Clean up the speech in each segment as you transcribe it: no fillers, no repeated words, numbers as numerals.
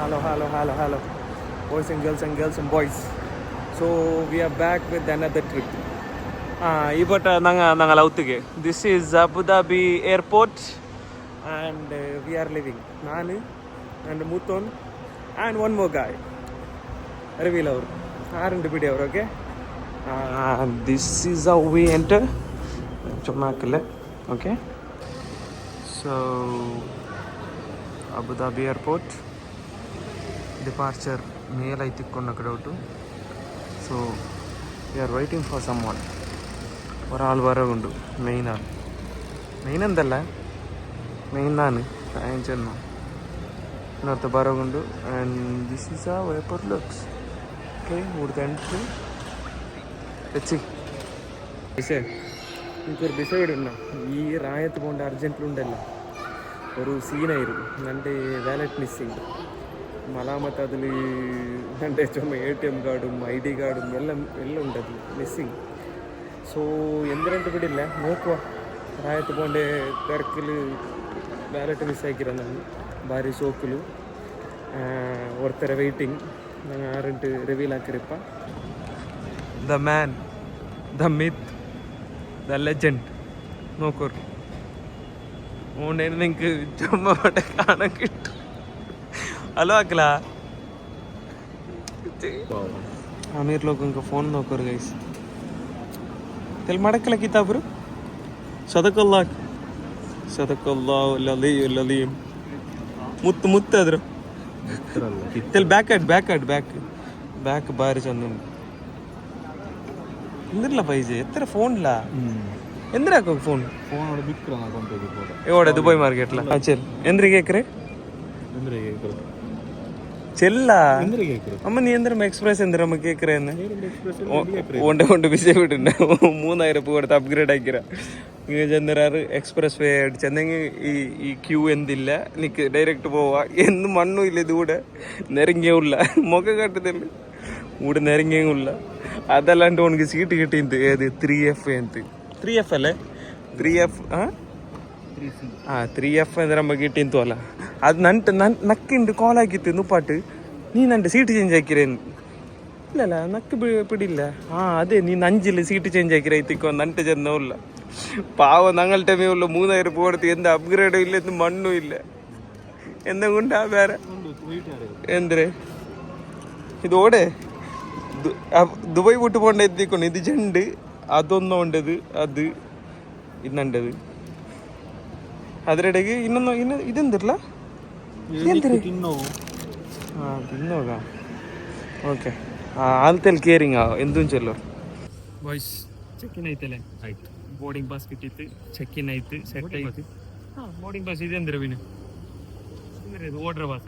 Hello, boys and girls and boys. So we are back with another trip. This is Abu Dhabi airport, and we are leaving. Nanu and Muton and one more guy. Reveal our video, okay? This is how we enter. Okay. So Abu Dhabi airport. Departure mail I think out. So we are waiting for someone. ഒരാൾ വരവുണ്ട് main എന്തല്ല മെയിനാണ് ഞാൻ ചെന്നു ഇന്നത്തെ വരവുണ്ട് and this is ആ airport looks okay ഇവിടുത്തെ entry വെച്ച് പക്ഷേ എനിക്കൊരു ഡിസൈഡ് ഉണ്ടോ ഈ റായത്ത് പോകേണ്ട അർജൻറ്റിലുണ്ടല്ലോ ഒരു സീനായിരുന്നു എൻ്റെ വാലറ്റ് മിസ്സിങ് മലാമത്ത് അതിൽ എൻ്റെ ചുമ ATM കാർഡും ID കാർഡും എല്ലാം ഉണ്ട് അതിൽ മിസ്സിങ് സോ എന്തിനായിട്ട് പിടിയില്ല നോക്കുക റായത്ത് പോകേണ്ട തിരക്കിൽ വാലറ്റ് മിസ്സാക്കിയിരുന്നാണ് ഭാര്യ ഷോക്കിൽ ഒരുത്തര വെയിറ്റിംഗ് ഞങ്ങൾ ആറിട്ട് റിവീലാക്കിരിപ്പ the man the myth the legend നോക്കൂ ഓണ്ടേന് നിങ്ങൾക്ക് ചുമ കാണാൻ കിട്ടും ഹലോ अकला आमिर लोगों का फ़ोन नो कर गई तेल मड़कला किताब रू सदकल्लाह ललीम मुत्त अद्र तेल बैक बाहर चंदन इंद्रला पाइजे एत्तर फोन ला ಎಂದ್ರ ಫೋನ್ ಬಿಕ್ಕರ ಎವಡೆ ದುಬೈ ಮಾರ್ಕೆಟ್ ಲ ಚಲ್ ಎಂದ್ರ ಕೇಕ್ರೆ ചെല്ല അമ്മ നീ എന്തരം എക്സ്പ്രസ് എന്തരം കേൾക്കറേന്ന് കൊണ്ട് വിസ വിട്ടുണ്ട് 3000 രൂപ കൊടുത്ത് അപ്ഗ്രേഡ് ആക്കിറ ഇങ്ങനെ ചെന്നരാറ് എക്സ്പ്രസ് വേ ചെന്നെങ്കിൽ ഈ ക്യൂ എന്തില്ല നിക്ക് ഡയറക്റ്റ് പോവാ എന്ന് മണ്ണും ഇല്ല ഇതുകൂടെ നെരങ്ങിയുള്ള മുഖ കാട്ടുന്നില്ല ഇവിടെ നെരങ്ങിയുള്ള അതല്ലാണ്ട് ഉനക്ക് സീറ്റ് കിട്ടിയത് ഏത് 3F എന്ത് 3F അല്ലേ 3F 3F ಅಂದ್ರೆ ನಮಗೆ ಗಿಟ್ಟಿಂತು ಅಲ್ಲ ಅದು ನಕ್ಕಿಂದು ಕಾಲ್ ಆಗಿತ್ತು ನುಪ್ಪಾಟು ನೀ ನಂದು ಸೀಟ್ ಚೇಂಜ್ ಹಾಕಿರೇನು ಇಲ್ಲಲ್ಲ ನಕ್ಕು പിടിയില്ല അതെ നീ അഞ്ചിൽ സീറ്റ് ചേഞ്ച് ആക്കി റൈത്തിക്കോ നട്ട് ചെന്നല്ല പാവം ഞങ്ങളുടെ ടൈമേ ഉള്ളു 3000 രൂപ കൊടുത്ത് എന്ത് അപ്ഗ്രേഡും ഇല്ല എന്ത് മണ്ണും ഇല്ല എന്തും കൊണ്ടാ വേറെ എന്തേ ഇതോടെ ദുബായ് വിട്ട് പോകേണ്ട എത്തിക്കൊണ്ട് ഇത് ജണ്ട് അതൊന്നും ഉണ്ടത് അത് ഇന്നുണ്ടത് ಅದರೆಡೆಗೆ ಇನ್ನು ಇದೆಂದಿರಲ್ಲ ತಿನ್ನೋಗ ಓಕೆ ಆಲ್ತೆಲ್ ಕೇರಿಂಗ್ ಎಂದೂ ಚೆಲ್ಲೋ ವಾಯ್ಸ್ ಚೆಕ್ಕಿನ್ ಐತಲ್ಲ ಆಯ್ತು ಬೋರ್ಡಿಂಗ್ ಪಾಸ್ കിട്ടിയിട്ട് ಚೆಕ್ಕಿನ್ ಆಯ್ತು ಸೆಟ್ ಆಯ್ತು ಬೋರ್ಡಿಂಗ್ ಪಾಸ್ ಇದೆ ಅಂದ್ರೆ ವಿನು ಅಂದ್ರೆ ಇದು ಓಡ್ರ ಪಾಸ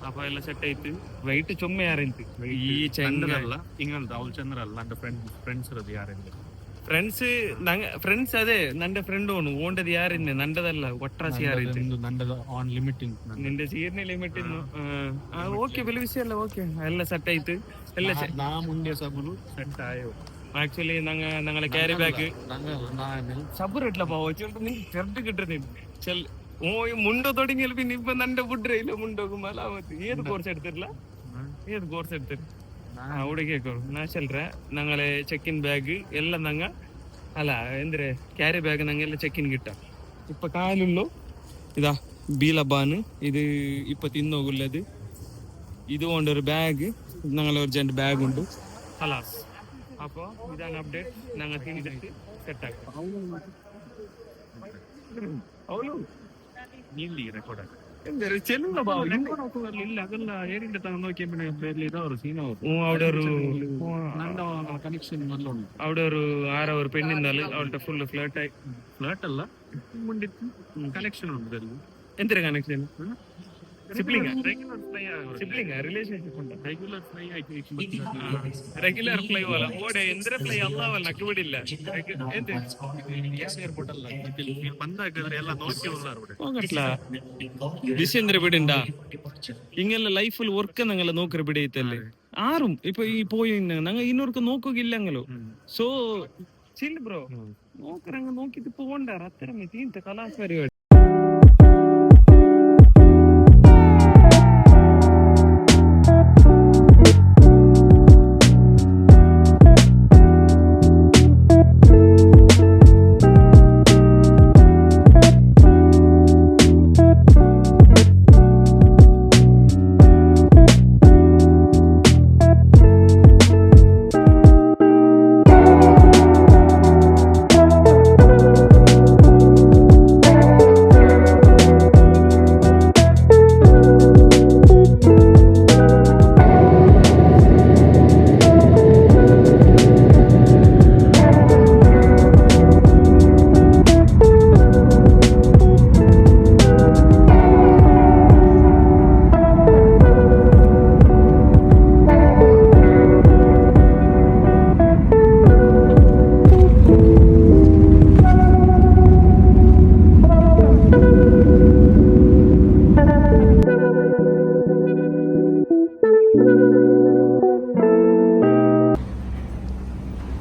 ಅಪ್ಪ ಎಲ್ಲ ಸೆಟ್ ಆಯ್ತು ವೈಟ್ ಚೊಮ್ಮೆ ಯಾರಿಂತು ಈ ಚಂದ್ರಲ್ಲ ಹಿಂಗಲ್ದ ಅವ್ಳು ಚಂದ್ರ ಅಲ್ಲ ನನ್ನ ಫ್ರೆಂಡ್ಸ್ ಇರೋದು ಯಾರಿಂದ ಫ್ರೆಂಡ್ಸ್ ಅದೇ ನನ್ನ ಫ್ರೆಂಡ್ ಅವನು ಓಂಡದ್ ಯಾರಿನ್ನೆ ನಂದದಲ್ಲ ಒಟ್ರಾಸಿ ಯಾರಿದ್ದು ನಂದದ ಆನ್ ಲಿಮಿಟಿಂಗ್ ನಿಂದೆ ಸೀರ್ನೆ ಲಿಮಿಟ್ ಇನ್ನು ಓಕೆ ಬೆಲೆ ವಿಷಯ ಅಲ್ಲ ಓಕೆ ಎಲ್ಲ ಸೆಟ್ ಆಯ್ತು ಎಲ್ಲ ನಾ ಮುಂದೆ ಸಬಲು ಸೆಟ್ ಆಯೋ ആക്ച്വലി ഞങ്ങളെ ക്യാരി ബാഗ് സബറിട്ടില്ല പോയിട്ട് നീ ചെറുത് കിട്ടുന്ന ചെൽ ഓ മുണ്ടോ തുടങ്ങിയാൽ പിന്നെ ഇപ്പൊ നന്റെ ഫുഡ് മുണ്ടോക്കും മലാമത്ത് ഏത് കോഴ്സ് എടുത്തിട്ടില്ല ഏത് കോഴ്സ് എടുത്തിട്ട് അവിടെ കേൾക്കോ ഞാൻ ചെല്ലറ ഞങ്ങളെ ചെക്കിൻ ബാഗ് എല്ലാം ഞങ്ങ അല്ല എന്തിരെ ക്യാരി ബാഗ് ഞങ്ങെല്ലാം ചെക്കിൻ കിട്ടാം ഇപ്പൊ കാലുള്ളൂ ഇതാ ബീലബാന് ഇത് ഇപ്പൊ തിന്നോകുള്ളത് ഇത് കൊണ്ടൊരു ബാഗ് ഞങ്ങളെ അർജന്റ് ബാഗ് ഉണ്ട് ഹലാസ് അപ്പൊ ഇതാണ് അപ്ഡേറ്റ് ഞങ്ങൾ തിന്നിട്ട് സെറ്റാക്കാം അവളു നീ റെക്കോർഡ് ചെല്ലുന്ന ഭാവം ഇപ്പൊ നോക്കുന്നില്ല അതല്ല ഏരിന്റെ നോക്കിയപ്പോ ഇതാ ഒരു സീന അവിടെ ഒരു കണക്ഷൻ നല്ലോണം അവിടെ ഒരു ആരോ ഒരു പെണ്ണിന്നാല് അവളുടെ ഫുള്ള് ഫ്ലേട്ട് അല്ല കണക്ഷൻ ഉണ്ട് എന്തിനാ കണക്ഷൻ ರೆಗ್ಯುಲರ್ ಫ್ಲೈ ಅಲ್ಲ ಓಡೆ ಎಂದ್ರೆ ಫ್ಲೈ ಅಲ್ಲವಲ್ಲ ಕಿವಿಡಿಲ್ಲ ಏರ್ಪೋರ್ಟ್ ಅಲ್ಲ ಬಂದಾಗಂದ್ರೆ ಎಲ್ಲ നോക്കി ಹೋಗಟ್ಲ ಬಿಸಿ ಅಂದ್ರೆ ಬಿಡಿಂಡ ಹಿಂಗೆಲ್ಲ ಲೈಫಲ್ಲಿ ವರ್ಕ್ ನಂಗೆಲ್ಲ ನೋಕ್ರೆ ಬಿಡೈತಲ್ಲಿ ആരും ഇപ്പൊ ഈ പോയി ഞങ്ങൾ ഇന്നോർക്ക് നോക്കുകയില്ലങ്ങളോ സോ ചിൽ ബ്രോ നോക്കറങ്ങ് നോക്കിട്ട് പോകണ്ടാറ് അത്തരം തീന്ത കലാസ് പരിപാടി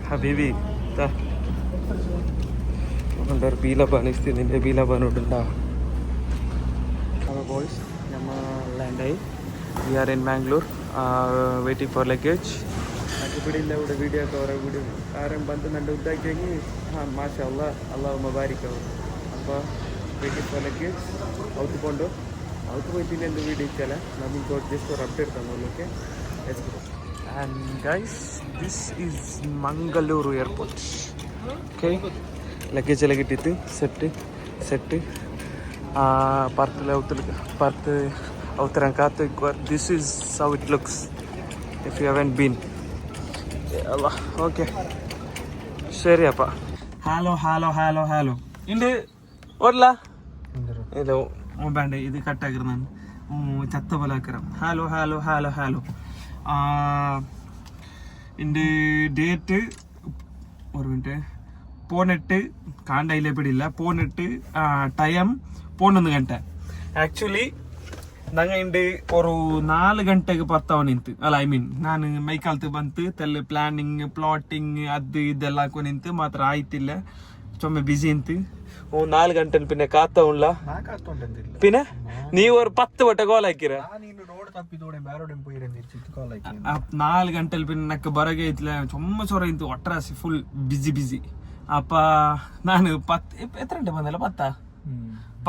ഹബീബി ഒരു ബീലബാൻ നിന്റെ ബീലബാനോടുണ്ടാ ബോയ്സ് നമ്മൾ ലാൻഡായി we are in Bangalore waiting for luggage నాకు ఇప్పుడు ಇಲ್ಲ ഇവിടെ വീഡിയോ ഒക്കെ ഓരോ വീഡിയോ ആരും ಬಂದು ನನ್ನ ಉದ್ದಾಕಿಯಾಗಿ ಹಾಂ ಮಾಶಾ ಅಲ್ಲ ಮುಬಾರಿಕ್ ಅವರು അപ്പോൾ വെയിറ്റിംഗ് ഫോർ ലഗേജ് ഔത്തുಕೊಂಡು പോയിട്ടില്ല എന്ത് വീഡിയോ ഇച്ചല്ല നമുക്ക് ജസ്റ്റ് ഒരു അപ്ഡേറ്റ് തന്നോളൂ okay and guys this is Mangaluru airport okay luggage ಎಲ್ಲ ಇಟ್ಟಿತ್ತು ಸೆಟ್ ಪಾರ್ತ್ ಔತರಂಕಾತು this is how it looks if you haven't been ಅಲ್ಲ ಓಕೆ ಸರಿ ಅಪ್ಪ ಹಲೋ ಇಂದು ಓಡ್ಲಾ ಇದು ಬೇಡ ಇದು ಕಟ್ಟಾಗಿರ ನಾನು ಚತ್ತ ಬಲಾಕರ ഹലോ എൻ്റെ ഡേറ്റ് ഒരു മിനിറ്റ് പോന്നിട്ട് കാണ്ടയിലേ പിടിയില്ല പോന്നിട്ട് ടൈം 11 ಗಂಟೆ ಆ್ಯಕ್ಚುಲಿ ನಂಗೆ ಇಂಡು ഒരു 4 ಗಂಟೆಗೆ ಬರ್ತಾವ ನಿಂತು ಅಲ್ಲ ಐ ಮೀನ್ ನಾನು ಮೈಕಾಲ್ತು ಬಂತು ತೆಲ್ಲ ಪ್ಲಾನಿಂಗ್ ಪ್ಲಾಟಿಂಗ್ ಅದು ಇದೆಲ್ಲ ಹಾಕೋ ನಿಂತು ಮಾತ್ರ ಆಯ್ತಿಲ್ಲ ചുമ ബിസി എന്ത് 4 ಗಂಟೆ പിന്നെ കാത്തവുള്ള പിന്നെ നീ ഒരു 10 വട്ട കോൾ ಹಾಕಿರ 4 ಗಂಟೆ പിന്നെ ನಕ್ಕ ಬರಗೆ ಐತಿಲ್ಲ ಚೊಮ್ಮ ಚೊರ ಇಂತು ಒಟ್ರಾಸಿ ಫುಲ್ ಬಿಸಿ ಅಪ್ಪ ನಾನು 10 ಎത്ര ಗಂಟೆ ಬಂದಲ್ಲ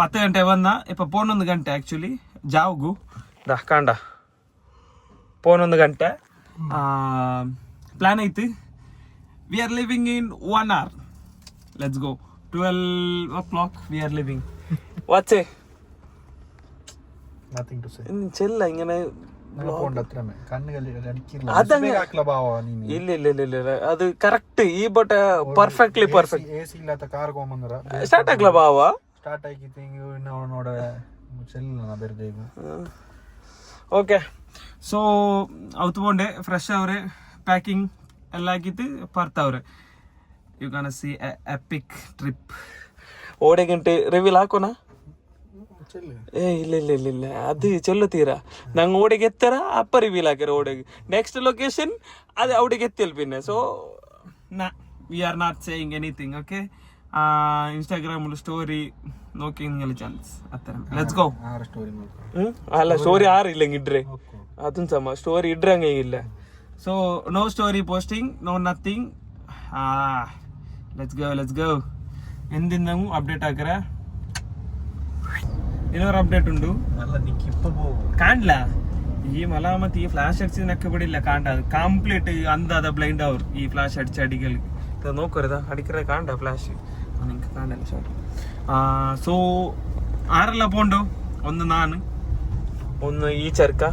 10 ಗಂಟೆ ಬಂದ ಇಪ್ಪ 11 ಗಂಟೆ ಆಕ್ಚುಲಿ ಜಾವ್ಗು ಕಾಂಡ 11 ಗಂಟೆ ಪ್ಲಾನ್ ಐತಿ we are living in 1 hour let's go 12 o'clock we are leaving what's it nothing to say ചെല്ല ഇങ്ങനെ ഇല്ല അത് കറക്റ്റ് ഈ ബട്ട് പെർഫെക്ട്ലി പെർഫെക്റ്റ് ಸ್ಟಾರ್ಟ್ ಆಗ್ಲ ಬಾವ ಸ್ಟಾರ್ಟ್ ಆಗಿತ್ತು ನೋಡ ಓಕೆ ಸೊ ಅವತ್ಕೊಂಡೆ ಫ್ರೆಶ್ ಅವ್ರೆ ಪ್ಯಾಕಿಂಗ್ ಎಲ್ಲ ಆಗಿತ್ತು ಬರ್ತಾವ್ರೆ ಯು ಗಾನ ಸಿ ಎಪಿಕ್ ಟ್ರಿಪ್ ಓಡೆ ಗಂಟೆ ರಿವೀಲ್ ಹಾಕೋಣ ಏ ಇಲ್ಲ ಅದು ಚೊಲ್ಲುತ್ತೀರಾ ನಂಗೆ ಓಡೆಗೆ ಎತ್ತಾರ ಅಪ್ಪ ರಿವೀಲ್ ಹಾಕ್ಯಾರ ಓಡೆಗೆ ನೆಕ್ಸ್ಟ್ ಲೊಕೇಶನ್ ಅದು ಅವಡಿಗೆ ಎತ್ತಿಲ್ ಪಿನ್ನೆ so we are not saying anything okay Instagram story നോക്കിയെങ്കിൽ ചാൻസ് അത്തരം ലെറ്റ്സ് ഗോ അല്ല സ്റ്റോറി ആറില്ലെങ്കിൽ ഇಡ್ರೆ അതും സമ സ്റ്റോറി ഇಡ್ರೆ ಹಂಗೆ ಇಲ್ಲ so no story posting no nothing let's go എന്തിനും അപ്ഡേറ്റ് ആക്കറ ಇನ್ನೊರು ಅಪ್ಡೇಟ್ ಉಂಟು ಕಾಣ್ಲ ಈ ಮಲ ಮತ್ತೆ ಈ ಫ್ಲಾಶ್ ಅಡಿಸಿದಕ್ಕೆ ಬಿಡಿಲ್ಲ ಕಾಂಡ ಕಂಪ್ಲೀಟ್ ಅಂದಾದ ಬ್ಲೈಂಡ್ ಅವ್ರು ಈ ಫ್ಲಾಶ್ ಅಡಿച്ച ಅಡಿಗಳಿಗೆ ನೋಕರದ ಅಡಿಕರ ಕಾಂಡ ಫ್ಲಾಶ್ ನಿಂಗೆ ಕಾಣಲ್ಲ ಸಾರಿ ಸೊ ಆರೆಲ್ಲ പോണ്ടോ ഒന്ന് ನಾನು ഒന്ന് ഈ ചെറുക്ക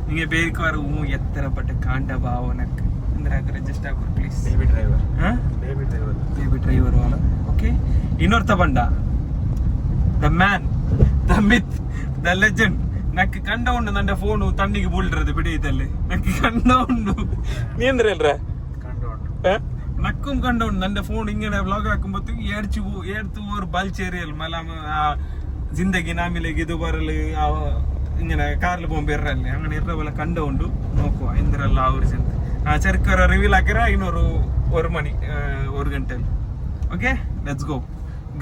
നിങ്ങൾ പേരിക്കാറ് എത്തരപ്പെട്ട കാണ്ട ഭാവനക്ക് ಅಂದ್ರೆ ಜಸ್ಟ್ ಆಗ ಪ್ಲೀಸ್ ಬೇಬಿ ಡ್ರೈವರ್ ವಾಲ ಓಕೆ ಇನ್ನೊರ್ತ ಬಂಡ the man the myth the legend ನಕ್ಕೆ ಕಂಡ ಉಂಡು ನನ್ನ ಫೋನು ತಣ್ಣಿಗೆ ಬೀಳ್றது ಬಿಡಿ ಇದಲ್ಲಿ ನಕ್ಕೆ ಕಂಡ ಉಂಡು ನೀ ಅಂದ್ರೆ ಅಲ್ರ നക്കും കണ്ടോണ്ട് എന്റെ ഫോൺ ഇങ്ങനെ വ്ളോഗ് ആക്കുമ്പോഴത്തേക്ക് ഏടുത്തു ഒരു ബൽച്ചേരിയൽ മല ജിന്ദഗി നാമിലേക്ക് ഇത് പറല് ഇങ്ങനെ കാറിൽ പോകുമ്പോ ഇറല്ലേ അങ്ങനെ ഇറ പോലെ കണ്ടോണ്ട് നോക്കുക എന്തിരല്ല ആ ഒരു ചിന്ത ചെറുക്കര റിവീൽ ആക്കിற ഒരു മണി 1 ಗಂಟೆ ಓಕೆ ಲೆಟ್ಸ್ ಗೋ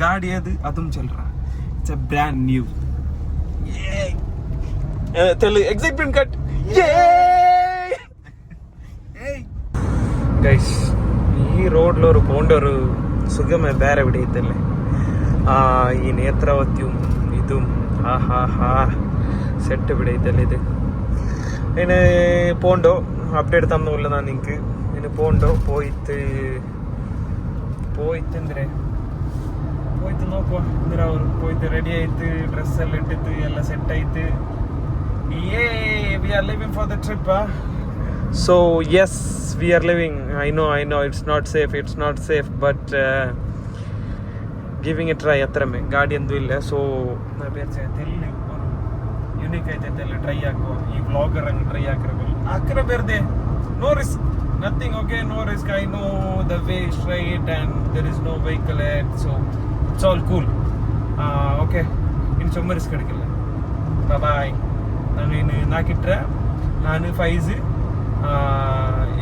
ಗಾಡಿ അതും ചെല്ലറ it's a brand new excitement cut guys ഈ റോഡിലൊരു പോണ്ടൊരു സുഖമേ വേറെ എവിടെ ഇത്തല്ലേ ഈ നേത്രാവതിയും ഇതും സെറ്റ് ഇവിടെ ഇത്തല്ലേ ഇത് ഇനി പോണ്ടോ അപ്ഡേറ്റ് തന്നില്ല ഞാൻ നിങ്ങൾക്ക് ഇനി പോണ്ടോ പോയിട്ട് എന്തിനെ പോയിട്ട് നോക്കുക എന്തിനാ പോയിട്ട് റെഡി ആയിട്ട് ഡ്രസ്സെല്ലാം ഇട്ടിട്ട് എല്ലാം സെറ്റ് ആയിട്ട് we are leaving for the trip so yes we are living I know it's not safe but giving a try atrame gaadi endu illa so na beche telli oru unique aite telli try aguva ee vlogger ang try akra berde no risk nothing okay no risk I know the way straight and there is no vehicle ahead so it's all cool okay in chomma risk edikilla bye bye ನಾನು ನಾಕಿಟ್ರೆ ನಾನು ಫೈಸ್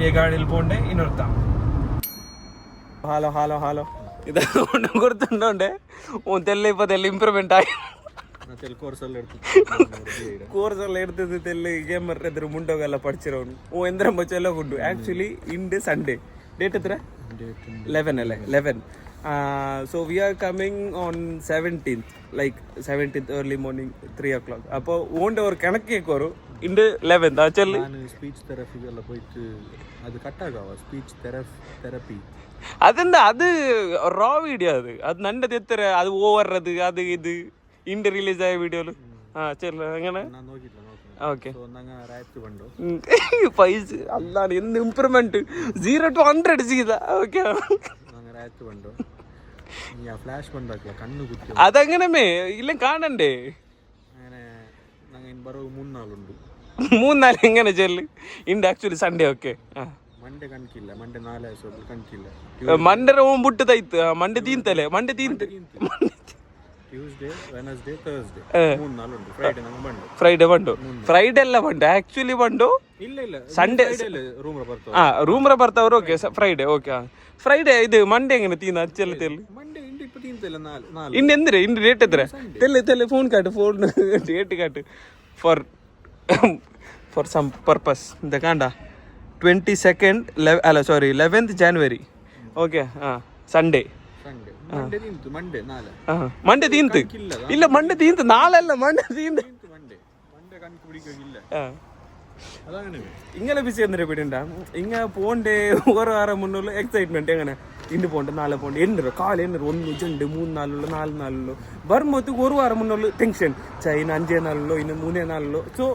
ಈ ಗಾಡಿಯಲ್ಲಿ ಪೋಂಡೆ ಇನ್ನೊರ್ತ ಹಾಲೋ ಹಾಲೋ ಹಾಲೋ ಇದು ಗುರ್ತುಂಡೋಂಡೆ ಒಂದು ತೆಲ್ಲ ಇಪ್ಪತ್ತೆಲ್ಲ improvement ಆಗಿ ಕೋರ್ಸಲ್ಲಿ ಇರ್ತದೆ ತೆಲ್ಲ gamer ಎದುರು ಮುಂಡೋಗೆಲ್ಲ ಪಡಿಸಿರೋನು ಓ ಎಂದ್ರೆ ಮಚ್ಚೆಲ್ಲ ಉಂಟು ಆ್ಯಕ್ಚುಲಿ ಇಂಡು ಸಂಡೇ ಡೇಟ್ ಹತ್ರ 11 ಅല്ലേ 11 so we are coming on 17th like 17th early morning 3 o'clock അപ്പോൾ ഓണ്ട് ഒരു കണക്കേക്കോರು ಇಂಡು 11th ആ ചെല്ല് സ്പീച്ച് തെറാപ്പിക്കെല്ലാം പോയിട്ട് അത് കട്ടാകാവോ സ്പീച്ച് തെറാപ്പി അതെന്താ അത് റോ വീഡിയോ അത് നണ്ടത് എത്ര അത് ഓവറത് അത് ഇത് ಇಂಡು ರಿಲೀಸ್ ಆയ ವಿಡಿಯೋಲು ചെല്ല അങ്ങനെ ഓക്കെ പൈസ അല്ലാതെ എന്ത് ഇംപ്രൂവ്മെന്റ് 0 to 100 ചെയ്ത ഓക്കെ അതെങ്ങനെ ഇല്ല കാണണ്ടേ മൂന്നാല് എങ്ങനെ ചെല്ല് ಇಂಡು ಆಕ್ಚುಲಿ ಸಂಡೇ ಓಕೆ ಮಂಡೆ ಬುಟ್ಟು ತೈತು ಮಂಡೆ ತೀಂತಲೆ ಮಂಡೆ ತೀಂತ Tuesday, Wednesday, Thursday. 3 ನಾಳು ಉಂಟು. ಫ್ರೈಡೆ ಬಂಡು ಫ್ರೈಡೆ ಎಲ್ಲ ಬಂಡು ಆಕ್ಚುಲಿ ಬಂಡು ಇಲ್ಲ ಸಂಡೇ ರೂಮ್ರ ಬರ್ತಾವ್ರು ಓಕೆ ಫ್ರೈಡೆ ಓಕೆ ಫ್ರೈಡೆ ಇದು ಮಂಡೇ ಹೆಂಗೆ ತೀನ ಹಚ್ಚೆಲ್ಲ ತೆಲ್ಲು ಮಂಡೇ ಇಂಡು ಇಪ್ಪ ತೀಂತಲ್ಲ ನಾಲು ಇಂಡು ಎಂದ್ರೆ ಇಂಡು ಡೇಟ್ ಎದ್ರೆ ತೆಲ್ಲೆ ಫೋನ್ ಕಾಟು ಫೋನ್ ಡೇಟ್ ಕಾಟು ಫಾರ್ ಸಮ್ ಪರ್ಪಸ್ ಇಂದ ಕಾಂಡ 22nd ಅಲ್ಲ ಸಾರಿ 11th January ಓಕೆ ಸಂಡೇ ಮಂಡೆ തീന്ത് ഇല്ല ಮಂಡೆ തീന്ത് നാളല്ല ಮಂಡೆ തീന്ത് ഇങ്ങനെ ബിസി എന്നിട്ട് പിടിണ്ട ഇങ്ങനെ പോണ്ടേ ഓരോ വാരം മുന്നുള്ള എക്സൈറ്റ്മെന്റ് എങ്ങനെ ഇന്ന് പോണ്ട നാളെ പോണ്ട എണ്ണറോ കാല എണ്ണറോ 1 2 3 നാളുള്ളൂ 4 നാളുള്ളൂ വരുമ്പോഴത്തേക്ക് ഒരു വാരം മുന്നുള്ള ടെൻഷൻ ചൈന 5 നാളുള്ളൂ ഇന്ന് 3 നാളുള്ളൂ സോ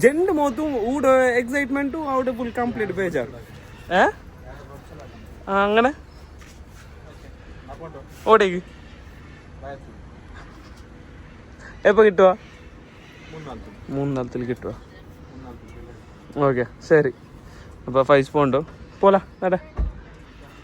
ജെണ്ട് മോത്തും ഊടെ എക്സൈറ്റ്മെന്റും അവിടെ ഫുൾ കംപ്ലീറ്റ് പേജാണ് അങ്ങനെ ഓടേക്ക് എപ്പോൾ കിട്ടുക 3 കിട്ടുക ഓക്കെ ശരി അപ്പോൾ ഫൈസ് പോണ്ടോ പോലാ നട